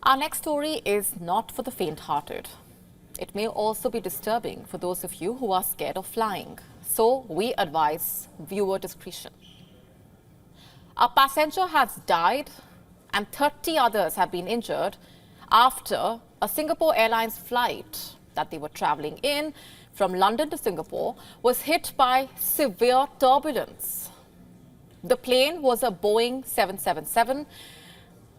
Our next story is not for the faint-hearted. It may also be disturbing for those of you who are scared of flying. So we advise viewer discretion. A passenger has died and 30 others have been injured after a Singapore Airlines flight that they were traveling in from London to Singapore was hit by severe turbulence. The plane was a Boeing 777.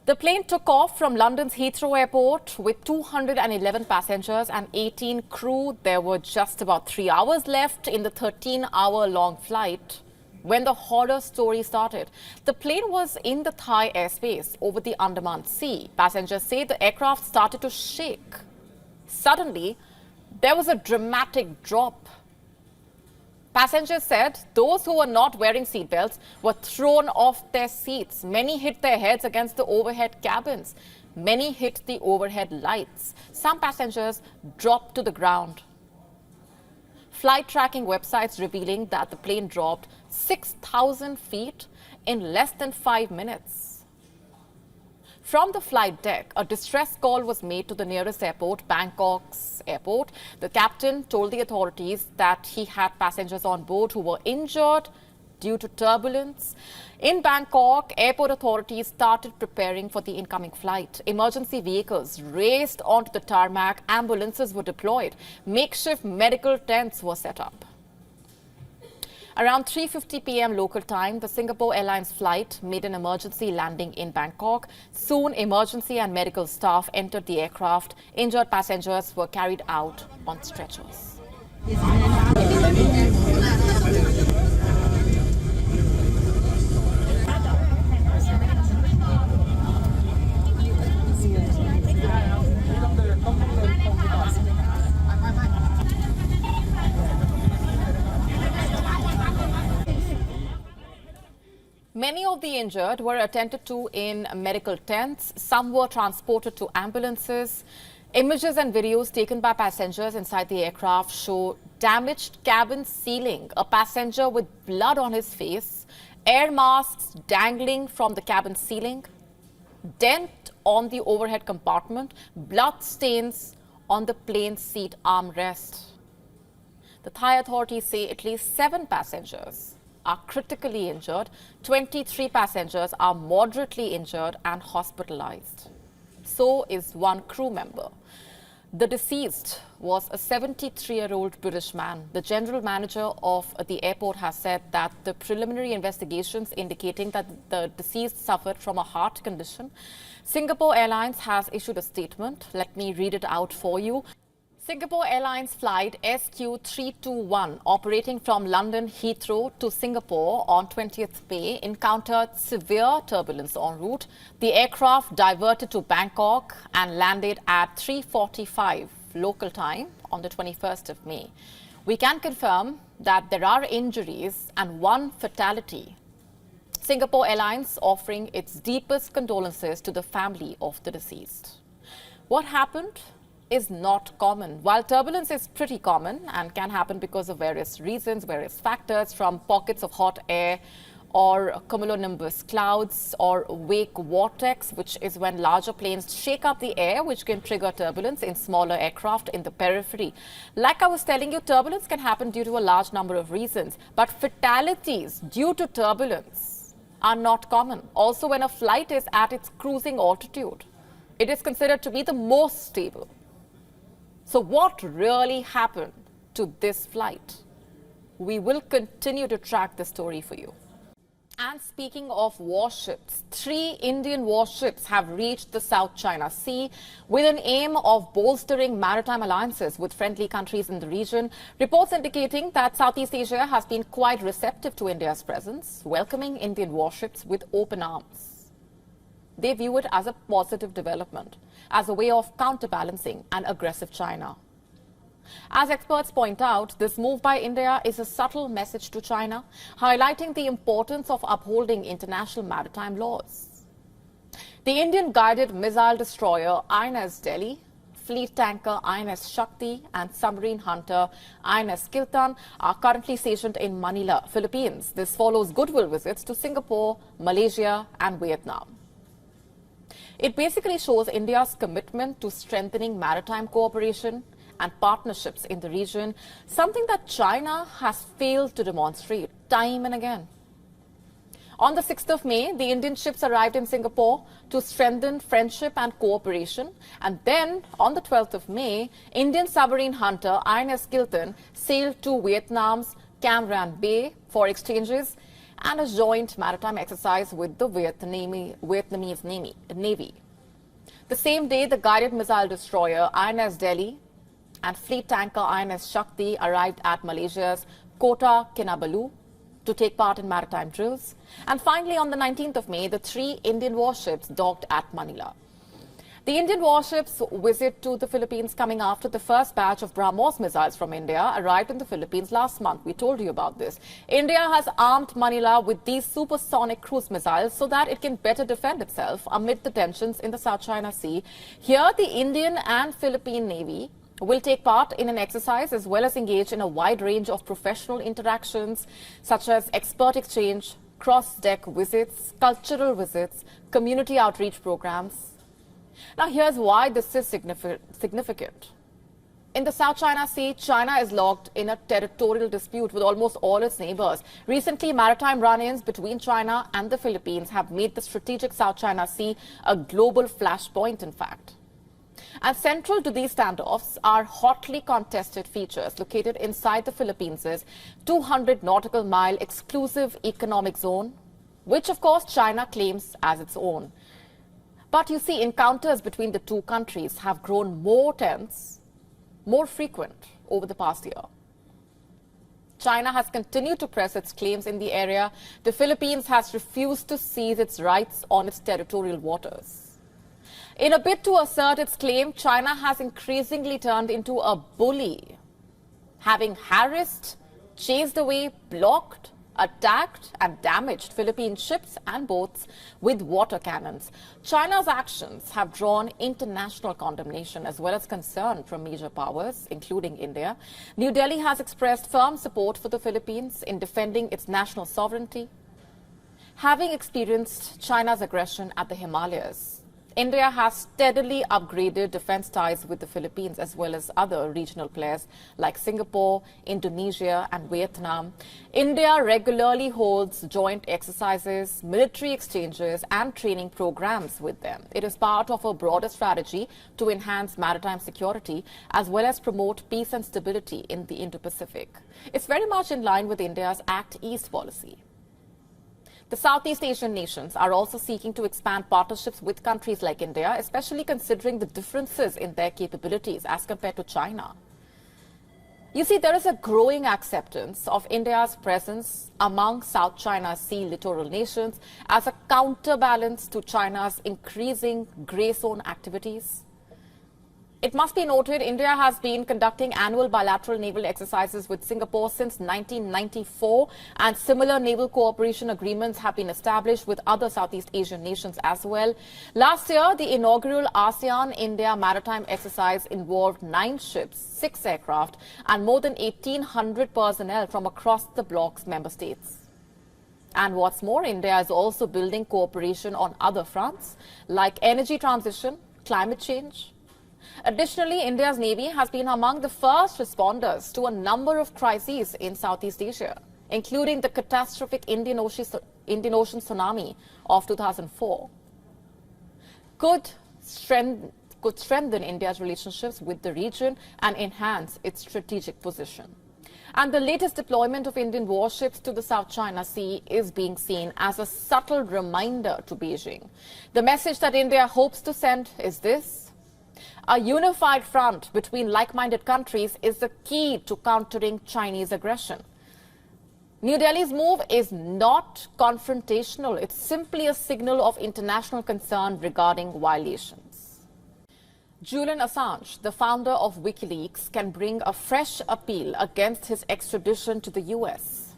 The plane took off from London's Heathrow Airport with 211 passengers and 18 crew. There were just about 3 hours left in the 13-hour-long flight when the horror story started. The plane was in the Thai airspace over the Andaman Sea. Passengers say the aircraft started to shake. Suddenly, there was a dramatic drop. Passengers said those who were not wearing seatbelts were thrown off their seats. Many hit their heads against the overhead cabins. Many hit the overhead lights. Some passengers dropped to the ground. Flight tracking websites revealing that the plane dropped 6,000 feet in less than 5 minutes. From the flight deck, a distress call was made to the nearest airport, Bangkok's airport. The captain told the authorities that he had passengers on board who were injured due to turbulence. In Bangkok, airport authorities started preparing for the incoming flight. Emergency vehicles raced onto the tarmac. Ambulances were deployed. Makeshift medical tents were set up. Around 3:50 p.m. local time, the Singapore Airlines flight made an emergency landing in Bangkok. Soon, emergency and medical staff entered the aircraft. Injured passengers were carried out on stretchers. Many of the injured were attended to in medical tents. Some were transported to ambulances. Images and videos taken by passengers inside the aircraft show damaged cabin ceiling, a passenger with blood on his face, air masks dangling from the cabin ceiling, dent on the overhead compartment, blood stains on the plane seat armrest. The Thai authorities say at least 7 passengers are critically injured. 23 passengers are moderately injured and hospitalized. So is one crew member. The deceased was a 73-year-old British man. The general manager of the airport has said that the preliminary investigations indicating that the deceased suffered from a heart condition. Singapore Airlines has issued a statement. Let me read it out for you. Singapore Airlines flight SQ321 operating from London Heathrow to Singapore on 20th May encountered severe turbulence en route. The aircraft diverted to Bangkok and landed at 3:45 local time on the 21st of May. We can confirm that there are injuries and 1 fatality. Singapore Airlines offering its deepest condolences to the family of the deceased. What happened is not common. While turbulence is pretty common and can happen because of various reasons, various factors, from pockets of hot air or cumulonimbus clouds or wake vortex, which is when larger planes shake up the air, which can trigger turbulence in smaller aircraft in the periphery. Like I was telling you, turbulence can happen due to a large number of reasons, but fatalities due to turbulence are not common. Also, when a flight is at its cruising altitude, it is considered to be the most stable. So what really happened to this flight? We will continue to track the story for you. And speaking of warships, 3 Indian warships have reached the South China Sea with an aim of bolstering maritime alliances with friendly countries in the region. Reports indicating that Southeast Asia has been quite receptive to India's presence, welcoming Indian warships with open arms. They view it as a positive development, as a way of counterbalancing an aggressive China. As experts point out, this move by India is a subtle message to China, highlighting the importance of upholding international maritime laws. The Indian guided missile destroyer INS Delhi, fleet tanker INS Shakti and submarine hunter INS Kiltan are currently stationed in Manila, Philippines. This follows goodwill visits to Singapore, Malaysia and Vietnam. It basically shows India's commitment to strengthening maritime cooperation and partnerships in the region, something that China has failed to demonstrate time and again. On the 6th of May, the Indian ships arrived in Singapore to strengthen friendship and cooperation. And then, on the 12th of May, Indian submarine hunter INS Kiltan sailed to Vietnam's Cam Ranh Bay for exchanges and a joint maritime exercise with the Vietnamese Navy. The same day, the guided missile destroyer INS Delhi and fleet tanker INS Shakti arrived at Malaysia's Kota Kinabalu to take part in maritime drills. And finally, on the 19th of May, the 3 Indian warships docked at Manila. The Indian warships' visit to the Philippines coming after the first batch of BrahMos missiles from India arrived in the Philippines last month. We told you about this. India has armed Manila with these supersonic cruise missiles so that it can better defend itself amid the tensions in the South China Sea. Here, the Indian and Philippine Navy will take part in an exercise as well as engage in a wide range of professional interactions such as expert exchange, cross-deck visits, cultural visits, community outreach programs. Now, here's why this is significant. In the South China Sea, China is locked in a territorial dispute with almost all its neighbors. Recently, maritime run-ins between China and the Philippines have made the strategic South China Sea a global flashpoint, in fact. And central to these standoffs are hotly contested features located inside the Philippines' 200 nautical mile exclusive economic zone, which of course China claims as its own. But you see, encounters between the two countries have grown more tense, more frequent over the past year. China has continued to press its claims in the area. The Philippines has refused to cede its rights on its territorial waters. In a bid to assert its claim, China has increasingly turned into a bully, having harassed, chased away, blocked, attacked and damaged Philippine ships and boats with water cannons. China's actions have drawn international condemnation as well as concern from major powers, including India. New Delhi has expressed firm support for the Philippines in defending its national sovereignty. Having experienced China's aggression at the Himalayas, India has steadily upgraded defense ties with the Philippines as well as other regional players like Singapore, Indonesia and Vietnam. India regularly holds joint exercises, military exchanges and training programs with them. It is part of a broader strategy to enhance maritime security as well as promote peace and stability in the Indo-Pacific. It's very much in line with India's Act East policy. The Southeast Asian nations are also seeking to expand partnerships with countries like India, especially considering the differences in their capabilities as compared to China. You see, there is a growing acceptance of India's presence among South China Sea littoral nations as a counterbalance to China's increasing grey zone activities. It must be noted, India has been conducting annual bilateral naval exercises with Singapore since 1994, and similar naval cooperation agreements have been established with other Southeast Asian nations as well. Last year, the inaugural ASEAN-India maritime exercise involved 9 ships, 6 aircraft, and more than 1,800 personnel from across the bloc's member states. And what's more, India is also building cooperation on other fronts like energy transition, climate change. Additionally, India's Navy has been among the first responders to a number of crises in Southeast Asia, including the catastrophic Indian Ocean tsunami of 2004. Could strengthen India's relationships with the region and enhance its strategic position. And the latest deployment of Indian warships to the South China Sea is being seen as a subtle reminder to Beijing. The message that India hopes to send is this: a unified front between like-minded countries is the key to countering Chinese aggression. New Delhi's move is not confrontational. It's simply a signal of international concern regarding violations. Julian Assange, the founder of WikiLeaks, can bring a fresh appeal against his extradition to the US.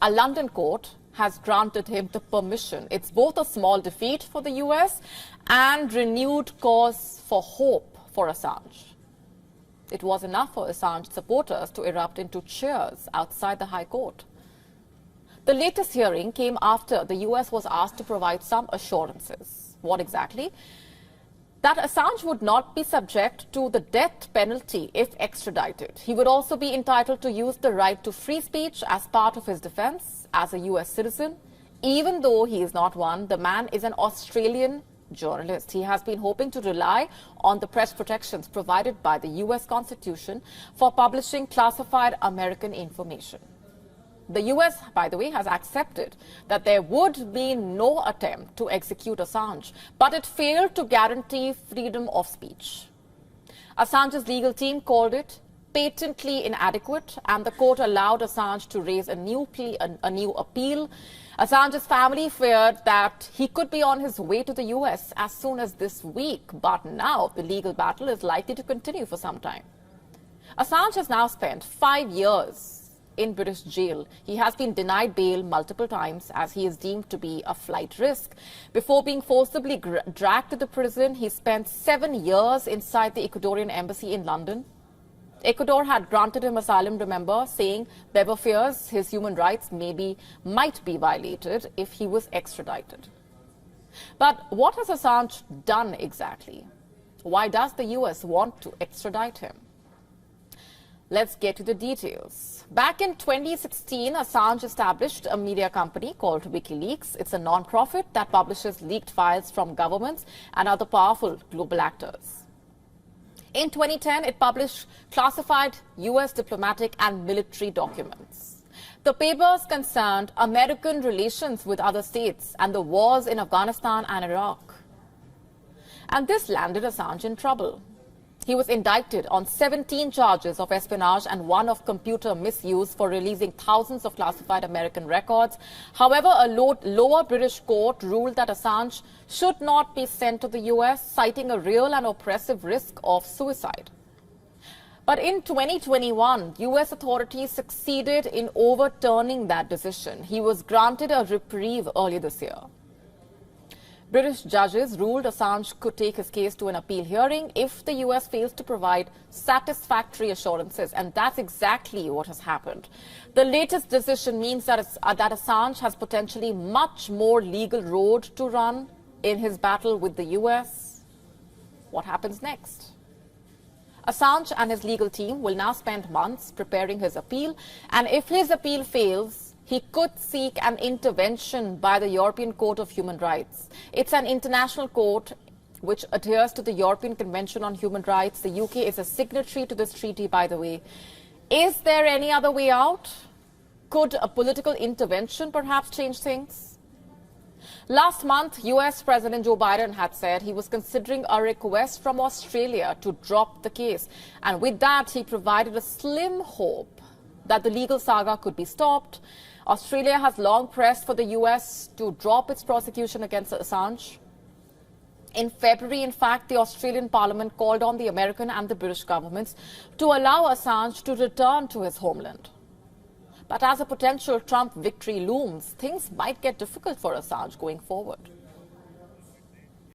A London court has granted him the permission. It's both a small defeat for the US and renewed cause for hope for Assange. It was enough for Assange supporters to erupt into cheers outside the High Court. The latest hearing came after the US was asked to provide some assurances. What exactly? That Assange would not be subject to the death penalty if extradited. He would also be entitled to use the right to free speech as part of his defense as a US citizen. Even though he is not one, the man is an Australian journalist. He has been hoping to rely on the press protections provided by the US Constitution for publishing classified American information. The US, by the way, has accepted that there would be no attempt to execute Assange, but it failed to guarantee freedom of speech. Assange's legal team called it patently inadequate, and the court allowed Assange to raise a new appeal. Assange's family feared that he could be on his way to the US as soon as this week, but now the legal battle is likely to continue for some time. Assange has now spent 5 years in British jail. He has been denied bail multiple times as he is deemed to be a flight risk. Before being forcibly dragged to the prison, he spent 7 years inside the Ecuadorian embassy in London. Ecuador had granted him asylum, remember, saying there were fears his human rights might be violated if he was extradited. But what has Assange done exactly? Why does the US want to extradite him? Let's get to the details. Back in 2016, Assange established a media company called WikiLeaks. It's a non-profit that publishes leaked files from governments and other powerful global actors. In 2010, it published classified US diplomatic and military documents. The papers concerned American relations with other states and the wars in Afghanistan and Iraq. And this landed Assange in trouble. He was indicted on 17 charges of espionage and 1 of computer misuse for releasing thousands of classified American records. However, a lower British court ruled that Assange should not be sent to the US, citing a real and oppressive risk of suicide. But in 2021, US authorities succeeded in overturning that decision. He was granted a reprieve earlier this year. British judges ruled Assange could take his case to an appeal hearing if the US fails to provide satisfactory assurances, and that's exactly what has happened. The latest decision means that Assange has potentially much more legal road to run in his battle with the US. What happens next? Assange and his legal team will now spend months preparing his appeal, and if his appeal fails, he could seek an intervention by the European Court of Human Rights. It's an international court which adheres to the European Convention on Human Rights. The UK is a signatory to this treaty, by the way. Is there any other way out? Could a political intervention perhaps change things? Last month, US President Joe Biden had said he was considering a request from Australia to drop the case. And with that, he provided a slim hope that the legal saga could be stopped. Australia has long pressed for the US to drop its prosecution against Assange. In February, in fact, the Australian Parliament called on the American and the British governments to allow Assange to return to his homeland. But as a potential Trump victory looms, things might get difficult for Assange going forward.